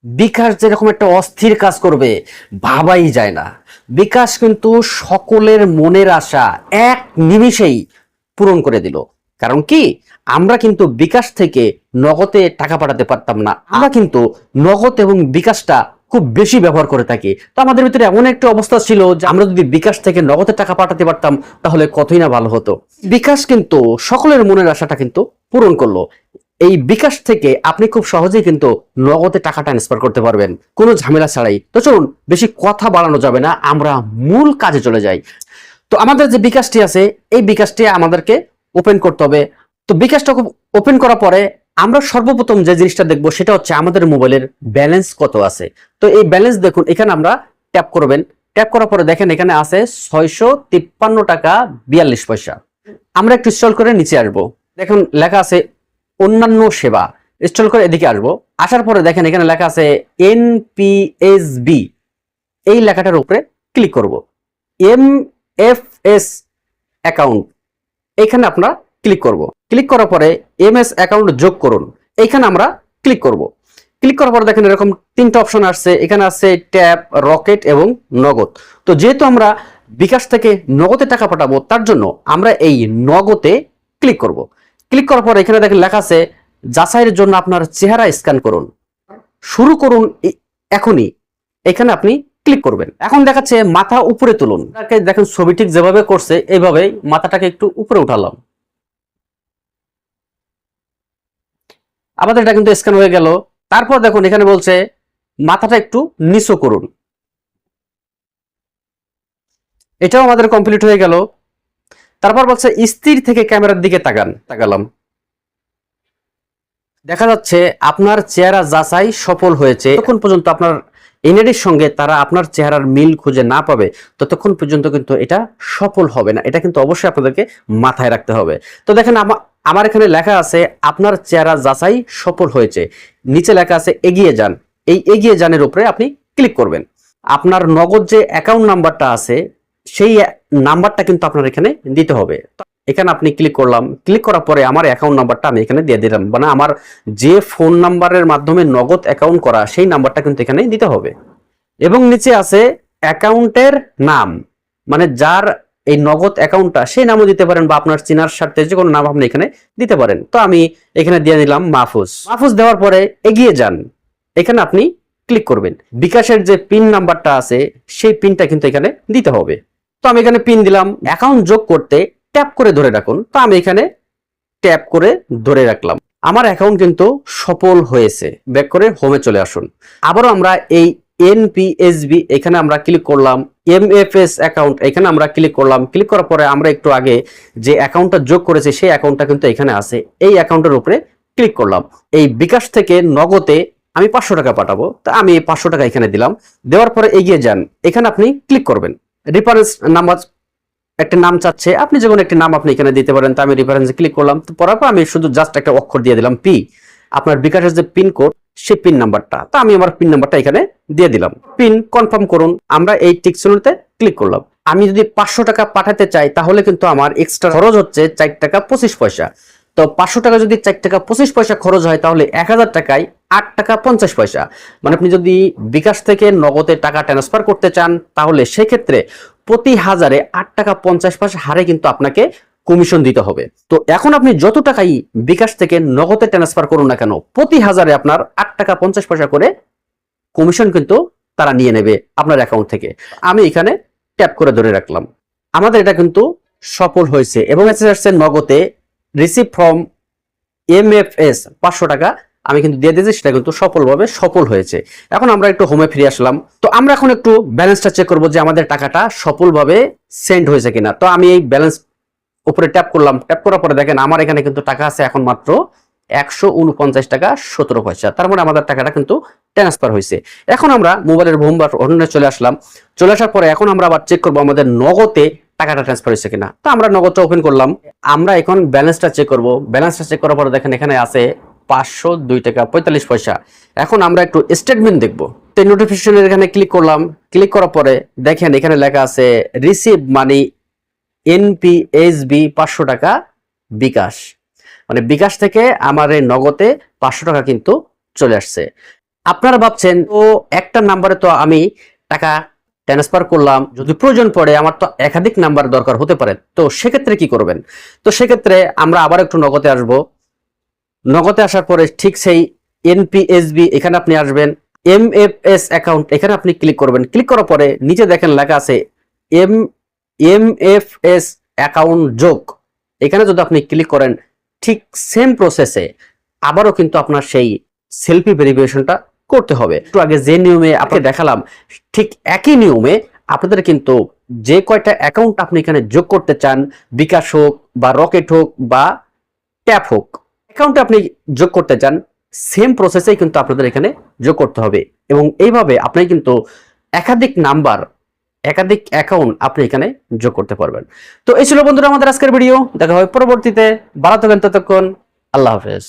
বিকাশ যেরকম একটা অস্থির কাজ করবে ভাবাই যায় না। বিকাশ কিন্তু সকলের মনের আশা এক নিমিষেই পূরণ করে দিল। কারণ কি, আমরা কিন্তু বিকাশ থেকে নগদে টাকা পাঠাতে পারতাম না, আমরা কিন্তু নগদ এবং বিকাশটা খুব বেশি ব্যবহার করে থাকি। তো আমাদের ভিতরে এমন একটা অবস্থা ছিল যে আমরা যদি বিকাশ থেকে নগদে টাকা পাঠাতে পারতাম তাহলে কতই না ভালো হতো। বিকাশ কিন্তু সকলের মনের আশাটা কিন্তু পূরণ করলো। এই বিকাশ থেকে আপনি খুব সহজেই কিন্তু নগদে টাকা ট্রান্সফার করতে পারবেন কোনো ঝামেলা ছাড়াই। তো চলুন বেশি কথা বাড়ানো যাবে না, আমরা মূল কাজে চলে যাই। তো আমাদের যে বিকাশটি আছে এই বিকাশটি আমাদেরকে ওপেন করতে হবে। তো বিকাশটা ওপেন করার পরে আমরা সর্বপ্রথম যে জিনিসটা দেখবো সেটা হচ্ছে আমাদের মোবাইলের ব্যালেন্স কত আছে। তো এই ব্যালেন্স দেখুন, এখানে আমরা ট্যাপ করবেন। ট্যাপ করার পরে দেখেন এখানে আছে 653 টাকা 42 পয়সা। আমরা একটু স্ক্রল করে নিচে আসবো, দেখুন লেখা আছে অন্যান্য সেবা। স্ক্রল করে এদিকে আসবো, আসার পরে দেখেন এখানে লেখা আছে এনপিএসবি। এই লেখাটার উপরে ক্লিক করব। এমএফএস অ্যাকাউন্ট, এখানে আপনারা ক্লিক করব। ক্লিক করার পরে এমএস অ্যাকাউন্ট যোগ করুন, এইখানে আমরা ক্লিক করব। ক্লিক করার পরে দেখেন এরকম তিনটা অপশন আসছে, এখানে আছে ট্যাপ, রকেট এবং নগদ। তো যেহেতু আমরা বিকাশ থেকে নগদে টাকা পাঠাবো তার জন্য আমরা এই নগদে ক্লিক করব। ক্লিক করার পর এখানে দেখেন লেখা আছে যাচাইয়ের জন্য আপনার চেহারা স্ক্যান করুন, শুরু করুন এখনই। এখানে আপনি ক্লিক করবেন। এখন দেখাচ্ছে মাথা উপরে তুলুন, দেখেন ছবি ঠিক যেভাবে করছে এইভাবে মাথাটাকে একটু উপরে উঠালাম। আমাদের এটা কিন্তু স্ক্যান হয়ে গেল। তারপর দেখুন এখানে বলছে মাথাটা একটু নিচু করুন, এটাও আমাদের কমপ্লিট হয়ে গেল। তারপর বলছে স্থির থেকে ক্যামেরার দিকে তাকালাম। দেখা যাচ্ছে আপনার চেহারা যাচাই সফল হয়েছে। ততক্ষণ পর্যন্ত আপনার এনআইডির সঙ্গে তারা আপনার চেহারার মিল খুঁজে না পাবে ততক্ষণ পর্যন্ত কিন্তু এটা সফল হবে না। এটা কিন্তু অবশ্যই আপনাদেরকে মাথায় রাখতে হবে। তো দেখেন আমার এখানে লেখা আছে আপনার চেহারা যাচাই সফল হয়েছে, নিচে লেখা আছে এগিয়ে যান। এই এগিয়ে যানের উপরে আপনি ক্লিক করবেন। আপনার নগদ যে অ্যাকাউন্ট নাম্বারটা আছে সেই নাম্বারটা কিন্তু আপনার এখানে দিতে হবে। এখানে আপনি ক্লিক করলাম। ক্লিক করার পরে আমার অ্যাকাউন্ট নাম্বারটা আমি এখানে দিয়ে দিলাম, মানে আমার যে ফোন নাম্বারের মাধ্যমে নগদ অ্যাকাউন্ট করা সেই নাম্বারটা কিন্তু এখানে দিতে হবে। এবং নিচে আছে অ্যাকাউন্টের নাম, মানে যার এই নগদ অ্যাকাউন্টটা সেই নামও দিতে পারেন বা আপনার চিনার সাথে যে কোনো নাম আপনি এখানে দিতে পারেন। তো আমি এখানে দিয়ে দিলাম মাহফুজ। মাহফুজ দেওয়ার পরে এগিয়ে যান, এখানে আপনি ক্লিক করবেন। বিকাশের যে পিন নাম্বারটা আছে সেই পিনটা কিন্তু এখানে দিতে হবে। তো আমি এখানে পিন দিলাম। অ্যাকাউন্ট যোগ করতে ট্যাপ করে ধরে রাখুন, তো আমি এখানে ট্যাপ করে ধরে রাখলাম। আমার অ্যাকাউন্ট কিন্তু সফল হয়েছে। ব্যাক করে হোমে চলে আসুন। আবারও আমরা এই এনপিএসবি এখানে আমরা ক্লিক করলাম। এমএফএস অ্যাকাউন্ট এখানে আমরা ক্লিক করলাম। ক্লিক করার পরে আমরা একটু আগে যে অ্যাকাউন্টটা যোগ করেছি সেই অ্যাকাউন্টটা কিন্তু এখানে আছে, এই অ্যাকাউন্টের উপরে ক্লিক করলাম। এই বিকাশ থেকে নগদে আমি 500 টাকা পাঠাবো, তা আমি 500 টাকা এখানে দিলাম। দেওয়ার পরে এগিয়ে যান, এখানে আপনি ক্লিক করবেন। রেফারেন্স নাম্বার একটা নাম চাচ্ছে, আপনি যে কোনো একটি নাম আপনি এখানে দিতে পারেন। তো আমি রেফারেন্সে ক্লিক করলাম। তো পড়ার পর আমি শুধু জাস্ট একটা অক্ষর দিয়ে দিলাম পি, আপনার বিকাশের যে পিন কোড সেই পিন নাম্বারটা। তো আমি আমার পিন নাম্বারটা এখানে দিয়ে দিলাম। পিন কনফার্ম করুন, আমরা এই টিক চিহ্নতে ক্লিক করলাম। আমি যদি 500 টাকা পাঠাতে চাই তাহলে কিন্তু আমার এক্সট্রা খরচ হচ্ছে 4 টাকা 25 পয়সা। তো 500 টাকা যদি 4 টাকা 25 পয়সা খরচ হয় তাহলে 1000 টাকায় 8 টাকা 50 পয়সা। মানে আপনি যদি বিকাশ থেকে নগদে টাকা ট্রান্সফার করতে চান তাহলে সেক্ষেত্রে প্রতি হাজারে 8 টাকা 50 পয়সা হারে কিন্তু আপনাকে কমিশন দিতে হবে। তো এখন আপনি যত টাকাই বিকাশ থেকে নগদে ট্রান্সফার করুন না কেন, প্রতি হাজারে আপনার 8 টাকা 50 পয়সা করে কমিশন কিন্তু তারা নিয়ে নেবে আপনার অ্যাকাউন্ট থেকে। আমি এখানে ট্যাপ করে ধরে রাখলাম। আমাদের এটা কিন্তু সফল হয়েছে এবং মেসেজ আসছে নগদে রিসিভ ফ্রম এমএফএস 500 টাকা আমি কিন্তু দিয়ে দিয়েছি, সেটা কিন্তু সফল হয়েছে। এখন আমরা একটু হোমে ফিরে আসলাম। তো আমরা এখন একটু ব্যালেন্সটা চেক করবো যে আমাদের টাকাটা সফলভাবে সেন্ড হয়েছে কিনা। তো আমি এই ব্যালেন্স উপরে ট্যাপ করলাম। ট্যাপ করার পরে দেখেন আমার এখানে কিন্তু টাকা আছে এখন মাত্র 149 টাকা 17 পয়সা। তার মানে আমাদের টাকাটা কিন্তু ট্রান্সফার হয়েছে। এখন আমরা মোবাইলের হোম বাটনে চলে আসলাম। চলে আসার পরে এখন আমরা আবার চেক করবো আমাদের নগদে টাকাটা ট্রান্সফার হয়েছে কিনা। তো আমরা নগদটা ওপেন করলাম। আমরা এখন ব্যালেন্সটা চেক করবো। ব্যালেন্সটা চেক করার পরে দেখেন এখানে আছে 502 টাকা 45 পয়সা। এখন আমরা একটু স্টেটমেন্ট দেখবো। তো নোটিফিকেশনের এখানে ক্লিক করলাম। ক্লিক করার পরে দেখেন এখানে লেখা আছে রিসিভ মানি এনপিএসবি 500 টাকা বিকাশ, মানে বিকাশ থেকে আমার এই নগদে 500 টাকা কিন্তু চলে আসছে। আপনারা ভাবছেন তো একটা নাম্বারে তো আমি টাকা ট্রান্সফার করলাম, যদি প্রয়োজন পড়ে আমার তো একাধিক নাম্বার দরকার হতে পারে, তো সেক্ষেত্রে কি করবেন? তো সেক্ষেত্রে আমরা আবার একটু নগদে আসব। নগদে আসার পরে ঠিক সেই এনপিএসবি এখানে আপনি আসবেন, এমএফএস অ্যাকাউন্ট এখানে আপনি ক্লিক করবেন। ক্লিক করার পরে নিচে দেখেন লেখা আছে এমএফএস অ্যাকাউন্ট যোগ, এখানে যদি আপনি ক্লিক করেন ঠিক সেম প্রসেসে আবারও কিন্তু আপনার সেই সেলফি ভেরিফিকেশনটা করতে হবে। একটু আগে যে নিয়মে আপনাকে দেখালাম ঠিক একই নিয়মে আপনাদের কিন্তু যে কয়টা অ্যাকাউন্ট আপনি এখানে যোগ করতে চান, বিকাশ হোক বা রকেট হোক বা ট্যাপ হোক, অ্যাকাউন্টে আপনি যোগ করতে চান সেম প্রসেসেই কিন্তু আপনাদের এখানে যোগ করতে হবে। এবং এইভাবে আপনি কিন্তু একাধিক নাম্বার, একাধিক অ্যাকাউন্ট আপনি এখানে যোগ করতে পারবেন। তো এই ছিল বন্ধুরা আমাদের আজকের ভিডিও, দেখা হয় পরবর্তীতে। ভালো থাকবেন ততক্ষণ, আল্লাহ হাফেজ।